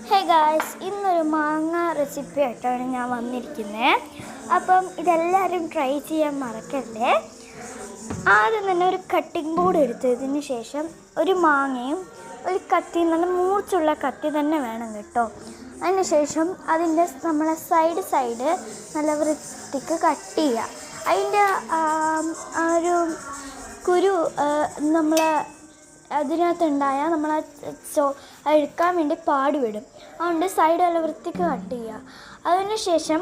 Hey guys, ഇന്നൊരു മാങ്ങ recipe ആയിട്ടാണ് ഞാൻ വന്നിരിക്കുന്നത്. അപ്പം ഇതെല്ലാവരും ട്രൈ ചെയ്യാൻ മറക്കല്ലേ. ആദ്യം തന്നെ ഒരു കട്ടിംഗ് ബോർഡ് എടുത്തതിന് ശേഷം ഒരു മാങ്ങയും ഒരു കത്തി, നല്ല മൂർച്ചുള്ള കത്തി തന്നെ വേണം കേട്ടോ. അതിന് ശേഷം അതിൻ്റെ നമ്മളെ സൈഡ് നല്ല വൃത്തിക്ക് കട്ട് ചെയ്യുക. അതിൻ്റെ ആ ഒരു കുരു നമ്മൾ അതിനകത്തുണ്ടായ നമ്മൾ എടുക്കാൻ വേണ്ടി പാടുവിടും. അതുകൊണ്ട് സൈഡ് നല്ല വൃത്തിക്ക് കട്ട് ചെയ്യുക. അതിന് ശേഷം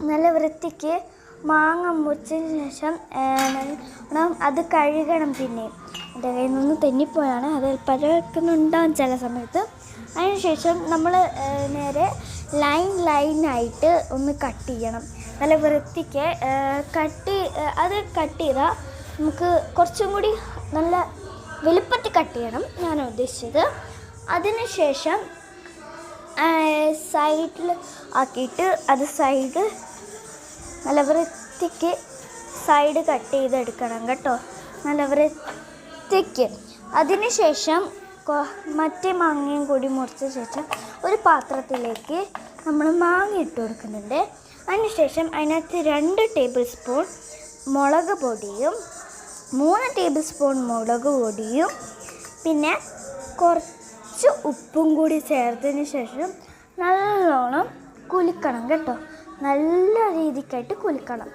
നല്ല വൃത്തിക്ക് മാങ്ങ മുറിച്ചതിന് ശേഷം അത് കഴുകണം. പിന്നെ എൻ്റെ കയ്യിൽ നിന്ന് തെന്നിപ്പോയാണ്, അത് പലർക്കുന്നുണ്ടാകും ചില സമയത്ത്. അതിന് ശേഷം നമ്മൾ നേരെ ലൈനായിട്ട് ഒന്ന് കട്ട് ചെയ്യണം. നല്ല വൃത്തിക്ക് അത് കട്ട് ചെയ്താൽ നമുക്ക് കുറച്ചും കൂടി നല്ല വലുപ്പത്തിൽ കട്ട് ചെയ്യണം ഞാൻ ഉദ്ദേശിച്ചത്. അതിന് ശേഷം സൈഡിൽ ആക്കിയിട്ട് അത് സൈഡ് നല്ല വൃത്തിക്ക് സൈഡ് കട്ട് ചെയ്തെടുക്കണം കേട്ടോ, നല്ല വൃത്തിക്ക്. അതിന് ശേഷം മറ്റേ മാങ്ങയും കൂടി മുറിച്ച ശേഷം ഒരു പാത്രത്തിലേക്ക് നമ്മൾ മാങ്ങ ഇട്ട് കൊടുക്കുന്നുണ്ട്. അതിന് ശേഷം അതിനകത്ത് 2 ടേബിൾ സ്പൂൺ മുളക് പൊടിയും 3 ടേബിൾ സ്പൂൺ മുളക് പൊടിയും പിന്നെ കുറച്ച് ഉപ്പും കൂടി ചേർത്തതിന് ശേഷം നല്ലോണം കുലുക്കണം കേട്ടോ. നല്ല രീതിക്കായിട്ട് കുലുക്കണം.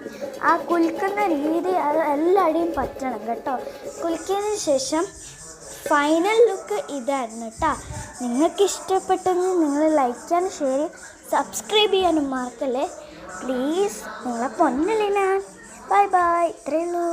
ആ കുലുക്കുന്ന രീതി അത് എല്ലാവരുടെയും പറ്റണം കേട്ടോ. കുലുക്കിയതിന് ശേഷം ഫൈനൽ ലുക്ക് ഇതായിരുന്നു കേട്ടോ. നിങ്ങൾക്ക് ഇഷ്ടപ്പെട്ടെങ്കിൽ നിങ്ങൾ ലൈക്ക് ചെയ്യാനും ഷെയർ ചെയ്യാനും സബ്സ്ക്രൈബ് ചെയ്യാനും മറക്കല്ലേ പ്ലീസ്. നിങ്ങളെ പൊന്നല്ലേ ഞാൻ. ബൈ, ഇത്രയേ ഉള്ളൂ.